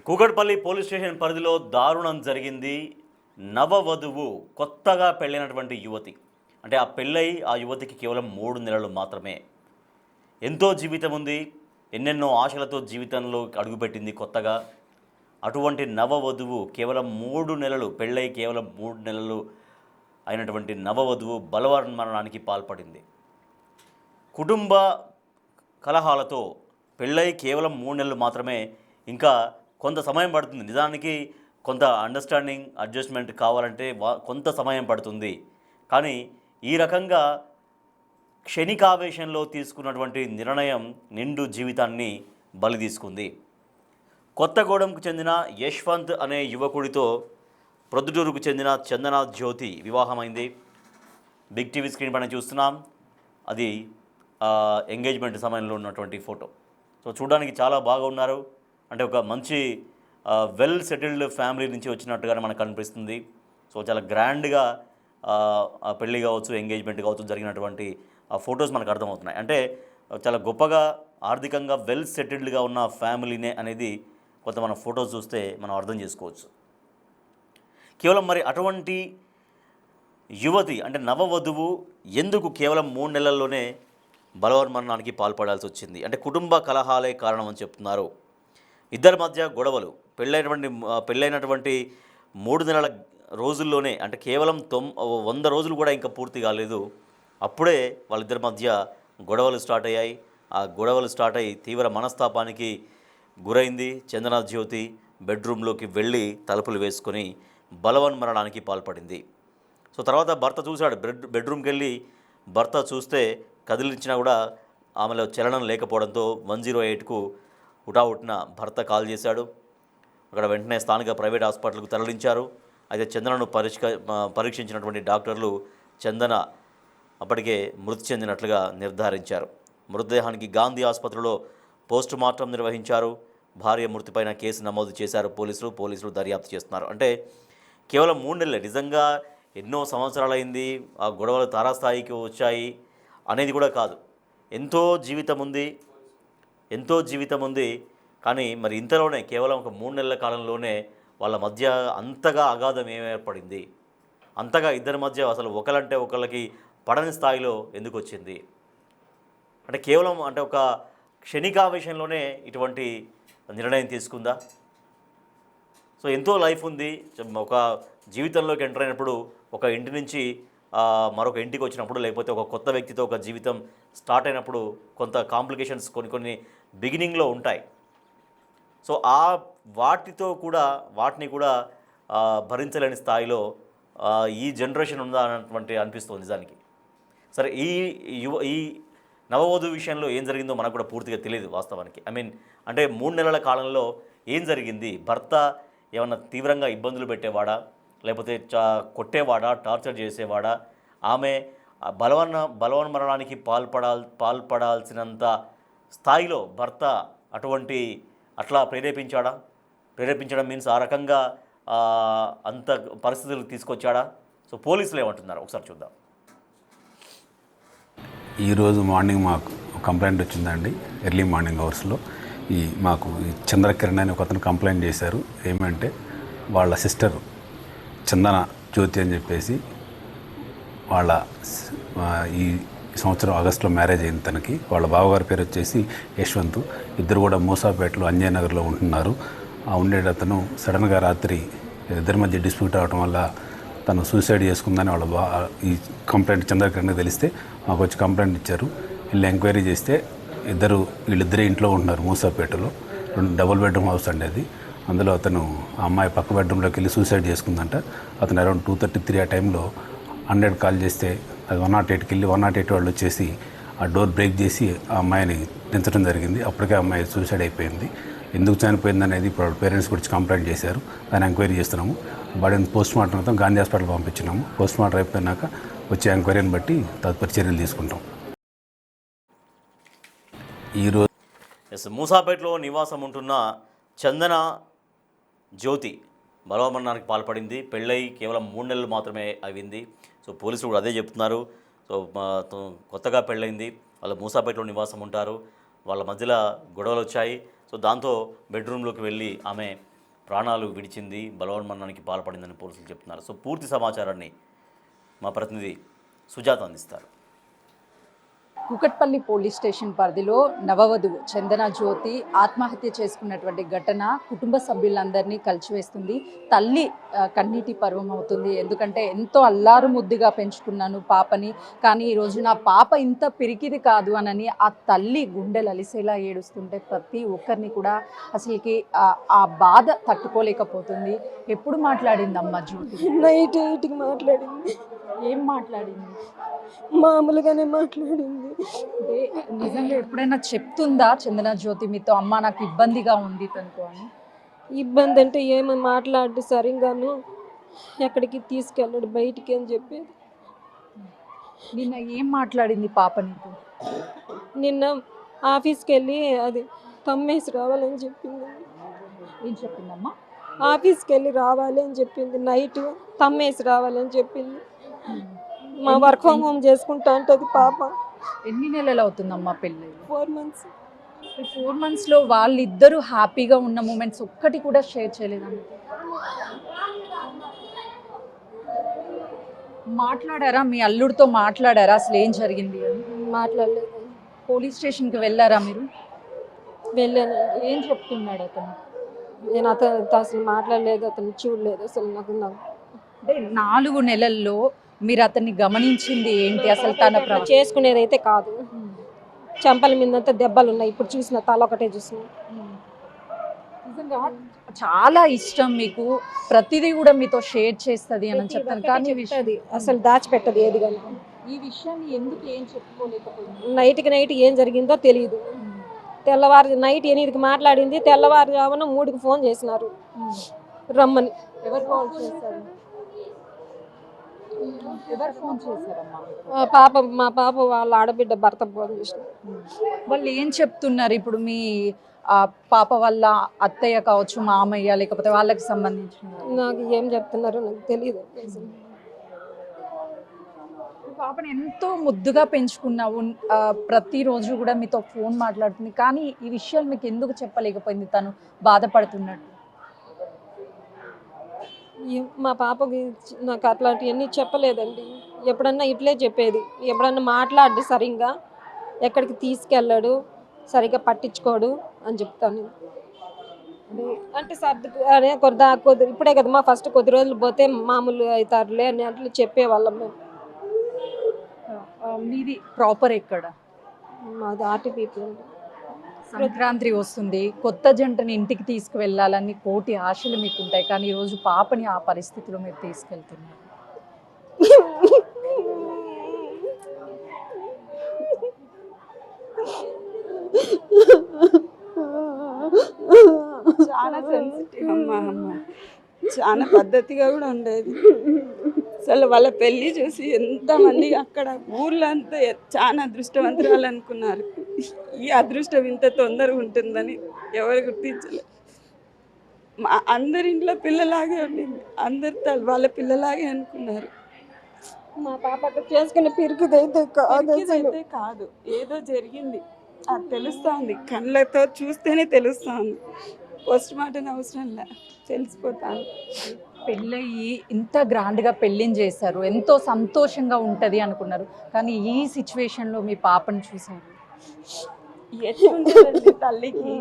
Kukatpally police station పరిధిలో దారుణం జరిగింది. నవవధువు కొత్తగా పెళ్ళైనటువంటి యువతి, అంటే ఆ పెళ్ళై ఆ యువతికి కేవలం 3 నెలలు మాత్రమే. ఎంతో జీవితం ఉంది, ఎన్నెన్నో ఆశలతో జీవితంలో అడుగుపెట్టింది కొత్తగా. అటువంటి నవవధువు కేవలం 3 నెలలు పెళ్ళై కేవలం 3 నెలలు అయినటువంటి నవవధువు బలవన్మరణానికి పాల్పడింది. కుటుంబ కలహాలతో పెళ్ళై కేవలం 3 నెలలు మాత్రమే, ఇంకా కొంత సమయం పడుతుంది. నిజానికి కొంత అండర్స్టాండింగ్ అడ్జస్ట్మెంట్ కావాలంటే కొంత సమయం పడుతుంది. కానీ ఈ రకంగా క్షణికావేశంలో తీసుకున్నటువంటి నిర్ణయం నిండు జీవితాన్ని బలి తీసుకుంది. కొత్తగూడెంకు చెందిన యశ్వంత్ అనే యువకుడితో ప్రొద్దుటూరుకు చెందిన చందన జ్యోతి వివాహమైంది. బిగ్ టీవీ స్క్రీన్ పైన చూస్తున్నాం. అది ఎంగేజ్మెంట్ సమయంలో ఉన్నటువంటి ఫోటో. సో చూడడానికి చాలా బాగా ఉన్నారు. అంటే ఒక మంచి వెల్ సెటిల్డ్ ఫ్యామిలీ నుంచి వచ్చినట్టుగానే మనకు కనిపిస్తుంది. సో చాలా గ్రాండ్గా పెళ్ళి కావచ్చు, ఎంగేజ్మెంట్ కావచ్చు జరిగినటువంటి ఆ ఫొటోస్ మనకు అర్థమవుతున్నాయి. అంటే చాలా గొప్పగా ఆర్థికంగా వెల్ సెటిల్డ్గా ఉన్న ఫ్యామిలీనే అనేది కొంత మన ఫొటోస్ చూస్తే మనం అర్థం చేసుకోవచ్చు. కేవలం మరి అటువంటి యువతి అంటే నవవధువు ఎందుకు కేవలం 3 నెలల్లోనే బలవన్మరణానికి పాల్పడాల్సి వచ్చింది? అంటే కుటుంబ కలహాలే కారణం అని చెప్తున్నారు. ఇద్దరి మధ్య గొడవలు పెళ్ళైనటువంటి 3 నెలల రోజుల్లోనే, అంటే కేవలం 100 రోజులు కూడా ఇంకా పూర్తి కాలేదు, అప్పుడే వాళ్ళిద్దరి మధ్య గొడవలు స్టార్ట్ అయ్యాయి. ఆ గొడవలు స్టార్ట్ అయ్యి తీవ్ర మనస్తాపానికి గురైంది. చందన జ్యోతి బెడ్రూమ్లోకి వెళ్ళి తలుపులు వేసుకొని బలవన్మరణానికి పాల్పడింది. సో తర్వాత భర్త చూశాడు, బెడ్రూమ్కి వెళ్ళి భర్త చూస్తే కదిలించినా కూడా ఆమెలో చలనం లేకపోవడంతో 108కు హుటాహుటిన భర్త కాల్ చేశాడు. అక్కడ వెంటనే స్థానిక ప్రైవేట్ హాస్పిటల్కు తరలించారు. అయితే చందనను పరీక్షించినటువంటి డాక్టర్లు చందన అప్పటికే మృతి చెందినట్లుగా నిర్ధారించారు. మృతదేహానికి గాంధీ ఆసుపత్రిలో పోస్ట్ మార్టం నిర్వహించారు. భార్య మృతిపైన కేసు నమోదు చేశారు పోలీసులు దర్యాప్తు చేస్తున్నారు. అంటే కేవలం 3 నెలలే, నిజంగా ఎన్నో సంవత్సరాలైంది, ఆ గొడవలు తారాస్థాయికి వచ్చాయి అనేది కూడా కాదు. ఎంతో జీవితం ఉంది. కానీ మరి ఇంతలోనే కేవలం ఒక 3 నెలల కాలంలోనే వాళ్ళ మధ్య అంతగా అగాధం ఏర్పడింది? అంతగా ఇద్దరి మధ్య అసలు ఒకరంటే ఒకళ్ళకి పడని స్థాయిలో ఎందుకు వచ్చింది? అంటే కేవలం అంటే ఒక క్షణికావేశంలోనే ఇటువంటి నిర్ణయం తీసుకుందా? సో ఎంతో లైఫ్ ఉంది. ఒక జీవితంలోకి ఎంటర్ అయినప్పుడు, ఒక ఇంటి నుంచి మరొక ఇంటికి వచ్చినప్పుడు, లేకపోతే ఒక కొత్త వ్యక్తితో ఒక జీవితం స్టార్ట్ అయినప్పుడు కొంత కాంప్లికేషన్స్ కొన్ని బిగినింగ్లో ఉంటాయి. సో వాటిని కూడా భరించలేని స్థాయిలో ఈ జనరేషన్ ఉందా అన్నటువంటి అనిపిస్తుంది నిజానికి. సరే, ఈ నవవధువు విషయంలో ఏం జరిగిందో మనకు కూడా పూర్తిగా తెలియదు వాస్తవానికి. అంటే 3 నెలల కాలంలో ఏం జరిగింది? భర్త ఏమన్నా తీవ్రంగా ఇబ్బందులు పెట్టేవాడా, లేకపోతే కొట్టేవాడా, టార్చర్ చేసేవాడా? ఆమె బలవన్మరణానికి పాల్పడాల్సినంత స్థాయిలో భర్త అట్లా ప్రేరేపించడం మీన్స్ ఆ రకంగా అంత పరిస్థితులు తీసుకొచ్చాడా? సో పోలీసులు ఏమంటున్నారు ఒకసారి చూద్దాం. ఈరోజు మార్నింగ్ మాకు కంప్లైంట్ వచ్చిందండి. ఎర్లీ మార్నింగ్ అవర్స్లో మాకు చంద్రకిరణ్ అని ఒక అతను కంప్లైంట్ చేశారు. ఏమంటే వాళ్ళ సిస్టర్ చందన జ్యోతి అని చెప్పేసి వాళ్ళ ఈ సంవత్సరం ఆగస్టులో మ్యారేజ్ అయింది తనకి. వాళ్ళ బావగారి పేరు వచ్చేసి యశ్వంత్. ఇద్దరు కూడా మూసాపేటలో అంజయ్ నగర్లో ఉంటున్నారు. ఆ ఉండేటతను సడన్గా రాత్రి ఇద్దరి మధ్య డిస్ప్యూట్ అవడం వల్ల తను సూసైడ్ చేసుకుందని ఈ కంప్లైంట్ చంద్రకిరణ్కి తెలిస్తే మాకు వచ్చి కంప్లైంట్ ఇచ్చారు. వీళ్ళు ఎంక్వైరీ చేస్తే వీళ్ళిద్దరే ఇంట్లో ఉంటున్నారు మూసాపేటలో. 2 డబుల్ బెడ్రూమ్ హౌస్ అండి అది. అందులో అతను ఆ అమ్మాయి పక్క బెడ్రూమ్లోకి వెళ్ళి సూసైడ్ చేసుకుందంట. అతను అరౌండ్ 2:33 ఆ టైంలో 100 కాల్ చేస్తే అది 108కి వెళ్ళి 108 వాళ్ళు వచ్చేసి ఆ డోర్ బ్రేక్ చేసి ఆ అమ్మాయిని దించడం జరిగింది. అప్పటికే ఆ అమ్మాయి సూసైడ్ అయిపోయింది. ఎందుకు చనిపోయింది అనేది ఇప్పుడు పేరెంట్స్ గురించి కంప్లైంట్ చేశారు. దాన్ని ఎంక్వైరీ చేస్తున్నాము. బాడీని పోస్ట్ మార్టం మొత్తం గాంధీ హాస్పిటల్ పంపించినాము. పోస్ట్ మార్టం అయిపోయినాక వచ్చే ఎంక్వైరీని బట్టి తదుపరి చర్యలు తీసుకుంటాం. ఈరోజు మూసాపేటలో నివాసం ఉంటున్న చందన జ్యోతి బలవన్మరణానికి పాల్పడింది. పెళ్ళై కేవలం 3 నెలలు మాత్రమే అయింది. సో పోలీసులు కూడా అదే చెప్తున్నారు. సో కొత్తగా పెళ్ళైంది, వాళ్ళు మూసాపేటలో నివాసం ఉంటారు, వాళ్ళ మధ్యలో గొడవలు వచ్చాయి. సో దాంతో బెడ్రూమ్లోకి వెళ్ళి ఆమె ప్రాణాలు విడిచింది, బలవన్మరణానికి పాల్పడిందని పోలీసులు చెప్తున్నారు. సో పూర్తి సమాచారాన్ని మా ప్రతినిధి సుజాత అందిస్తారు. కూకట్పల్లి పోలీస్ స్టేషన్ పరిధిలో నవవధువు చందన జ్యోతి ఆత్మహత్య చేసుకున్నటువంటి ఘటన కుటుంబ సభ్యులందరినీ కలిచివేస్తుంది. తల్లి కన్నీటి పర్వం అవుతుంది. ఎందుకంటే ఎంతో అల్లారు ముద్దుగా పెంచుకున్నాను పాపని, కానీ ఈరోజు నా పాప ఇంత పిరికిది కాదు అనని ఆ తల్లి గుండెలు అలిసేలా ఏడుస్తుంటే ప్రతి ఒక్కరిని కూడా అసలుకి ఆ బాధ తట్టుకోలేకపోతుంది. ఎప్పుడు మాట్లాడిందమ్మా జ్యోతి? నైట్ 8కి మాట్లాడింది. ఏం మాట్లాడింది? మామూలుగానే మాట్లాడింది. అంటే నిజంగా ఎప్పుడైనా చెప్తుందా చందన జ్యోతి మీతో, అమ్మ నాకు ఇబ్బందిగా ఉంది తనతో అని? ఇబ్బంది అంటే ఏమో మాట్లాడి సరిగాను ఎక్కడికి తీసుకెళ్ళాడు బయటికి అని చెప్పేది. నిన్న ఏం మాట్లాడింది పాప నీతో? నిన్న ఆఫీస్కి వెళ్ళి అది తమ్మేసి రావాలని చెప్పింది. ఏం చెప్పిందమ్మా? ఆఫీస్కి వెళ్ళి రావాలి అని చెప్పింది. నైట్ తమ్మేసి రావాలని చెప్పింది. మా వర్క్ ఫ్రమ్ హోమ్ చేసుకుంటా అంటది పాప. ఎన్ని నెలలు అవుతుందమ్మా పెళ్ళి? 4 months. 4 monthsలో వాళ్ళిద్దరూ హ్యాపీగా ఉన్న మూమెంట్స్ ఒక్కటి కూడా షేర్ చేయలేదండి? మాట్లాడారా? మీ అల్లుడితో మాట్లాడారా అసలు ఏం జరిగింది అని? మాట్లాడలేదు. పోలీస్ స్టేషన్కి వెళ్ళారా మీరు? వెళ్ళాను. ఏం చెప్తున్నాడు అతను? నేను అతనితో అసలు మాట్లాడలేదు, అతను చూడలేదు అసలు. నాకు అంటే 4 నెలల్లో మీరు అతన్ని గమనించింది ఏంటి అసలు? తన చేసుకునేది అయితే కాదు. చెంపల మీదంతా దెబ్బలు ఉన్నాయి. ఇప్పుడు చూసిన తల ఒకటే చూసిన. నిజంగా చాలా ఇష్టం మీకు, ప్రతిదీ కూడా మీతో షేర్ చేస్తుంది అని చెప్తాను, కానీ అది అసలు దాచిపెట్టదు ఏది కానీ. ఈ విషయాన్ని ఎందుకు ఏం చెప్పుకోలేకపోయింది? నైట్ ఏం జరిగిందో తెలియదు. తెల్లవారు నైట్ 8కి మాట్లాడింది. తెల్లవారుజామున 3కి ఫోన్ చేసినారు రమ్మని. ఎవరు కాల్ చేశారు? ఎవరు ఫోన్ చేశారమ్మా? మా పాప వాళ్ళ ఆడబిడ్డ భర్త ఫోన్ చేసిన. వాళ్ళు ఏం చెప్తున్నారు ఇప్పుడు? మీ పాప వల్ల అత్తయ్య కావచ్చు, మామయ్య, లేకపోతే వాళ్ళకి సంబంధించిన నాకు ఏం చెప్తున్నారో నాకు తెలియదు. పాపని ఎంతో ముద్దుగా పెంచుకున్నావు, ప్రతిరోజు కూడా మీతో ఫోన్ మాట్లాడుతుంది, కానీ ఈ విషయాలు మీకు ఎందుకు చెప్పలేకపోయింది తను బాధపడుతున్నట్టు? మా పాపకి నాకు అట్లాంటివన్నీ చెప్పలేదండి. ఎప్పుడన్నా ఇట్లే చెప్పేది. ఎప్పుడన్నా మాట్లాడి సరిగ్గా ఎక్కడికి తీసుకెళ్ళాడు, సరిగ్గా పట్టించుకోడు అని చెప్తాను. అంటే అదే ఇప్పుడే కదమ్మా ఫస్ట్ కొద్ది రోజులు పోతే మామూలు అవుతారులే అని అట్లా చెప్పేవాళ్ళం మేము. మీది ప్రాపర్ ఎక్కడ? మాది ఆర్టీపీ. సంక్రాంతి వస్తుంది, కొత్త జంటని ఇంటికి తీసుకువెళ్ళాలని కోటి ఆశలు మీకు ఉంటాయి, కానీ ఈరోజు పాపని ఆ పరిస్థితిలో మీరు తీసుకెళ్తున్నారు. చాలా సెన్సిటివ్ అమ్మ, చాలా పద్ధతిగా కూడా ఉండేది. అసలు వాళ్ళ పెళ్ళి చూసి ఎంతమంది అక్కడ ఊర్లో అంతా చాలా అదృష్టవంతురాలు అనుకున్నారు. ఈ అదృష్టం ఇంత తొందరగా ఉంటుందని ఎవరు గుర్తించలేదు. అందరింట్లో పిల్లలాగే ఉండింది. అందరు వాళ్ళ పిల్లలాగే అనుకున్నారు. మా పాప చేసుకునే పిరికిదైతే కాదు, ఏదో జరిగింది అది తెలుస్తుంది. కళ్ళతో చూస్తేనే తెలుస్తుంది. పోస్ట్ మార్టం అవసరం లే, తెలిసిపోతాను. పెళ్ళయి ఇంత గ్రాండ్గా పెళ్ళిని చేశారు, ఎంతో సంతోషంగా ఉంటుంది అనుకున్నారు, కానీ ఈ సిచ్యువేషన్లో మీ పాపను చూశారు. ఎట్లుండేదండి తల్లికి?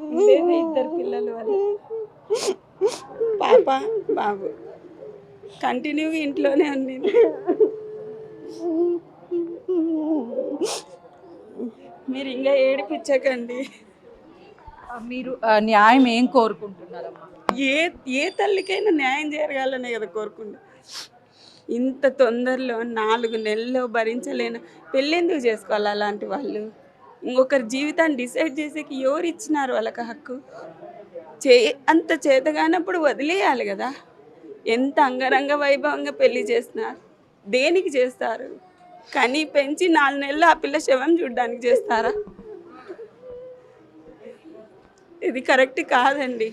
ఉండేది 2 పిల్లలు వాళ్ళు, పాప బాబు. కంటిన్యూగా ఇంట్లోనే ఉంది. మీరు ఇంకా ఏడిపించకండి. మీరు న్యాయం ఏం కోరుకుంటున్నారమ్మా? ఏ తల్లికైనా న్యాయం జరగాలనే కదా కోరుకుంటా. ఇంత తొందరలో 4 నెలల్లో భరించలేను పెళ్ళెందుకు చేసుకోవాలి అలాంటి వాళ్ళు? ఇంకొకరి జీవితాన్ని డిసైడ్ చేసేకి ఎవరు ఇచ్చినారు వాళ్ళకి హక్కు? అంత చేతగానప్పుడు వదిలేయాలి కదా. ఎంత అంగరంగ వైభవంగా పెళ్లి చేస్తున్నారు, దేనికి చేస్తారు? కని పెంచి 4 నెలలు ఆ పిల్ల శవం చూడడానికి చేస్తారా? ఇది కరెక్ట్ కాదండి.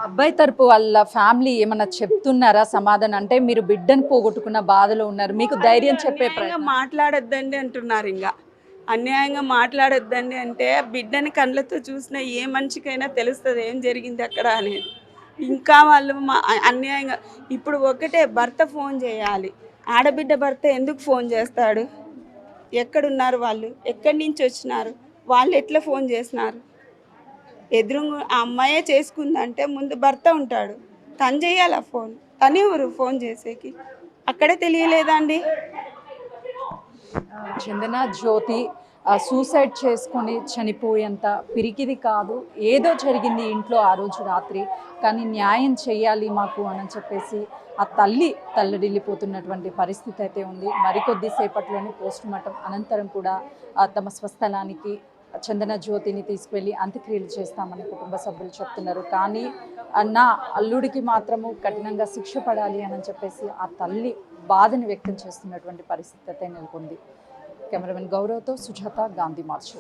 అబ్బాయి తరపు వాళ్ళ ఫ్యామిలీ ఏమన్నా చెప్తున్నారా సమాధానం? అంటే మీరు బిడ్డను పోగొట్టుకున్న బాధలో ఉన్నారు, మీకు ధైర్యం చెప్పే ప్రయత్నం. మాట్లాడొద్దండి అంటున్నారు. ఇంకా అన్యాయంగా మాట్లాడొద్దండి అంటే బిడ్డని కళ్ళతో చూసిన ఏ మనిషికైనా తెలుస్తుంది ఏం జరిగింది అక్కడ అనేది. ఇంకా వాళ్ళు అన్యాయంగా ఇప్పుడు ఒకటే భర్త ఫోన్ చేయాలి, ఆడబిడ్డ భర్త ఎందుకు ఫోన్ చేస్తాడు? ఎక్కడున్నారు వాళ్ళు? ఎక్కడి నుంచి వచ్చినారు? వాళ్ళు ఎట్లా ఫోన్ చేసినారు? ఎదురు ఆ అమ్మాయే చేసుకుందంటే ముందు భర్త ఉంటాడు, తను చేయాలి ఆ ఫోన్. తను ఎవరు ఫోన్ చేసేకి? అక్కడే తెలియలేదండి. చందన జ్యోతి సూసైడ్ చేసుకొని చనిపోయేంత పిరికిది కాదు. ఏదో జరిగింది ఇంట్లో ఆ రోజు రాత్రి, కానీ న్యాయం చేయాలి మాకు అని చెప్పేసి ఆ తల్లి తల్లడిల్లిపోతున్నటువంటి పరిస్థితి అయితే ఉంది. మరికొద్ది సేపట్లోనే పోస్ట్ మార్టం అనంతరం కూడా తమ స్వస్థలానికి చందన జ్యోతిని తీసుకువెళ్ళి అంత్యక్రియలు చేస్తామని కుటుంబ సభ్యులు చెప్తున్నారు. కానీ నా అల్లుడికి మాత్రము కఠినంగా శిక్ష పడాలి అని చెప్పేసి ఆ తల్లి బాధని వ్యక్తం చేస్తున్నటువంటి పరిస్థితి అయితే నెలకొంది. కెమెరామెన్ గౌరవ్తో సుజాత, గాంధీ మార్చ్.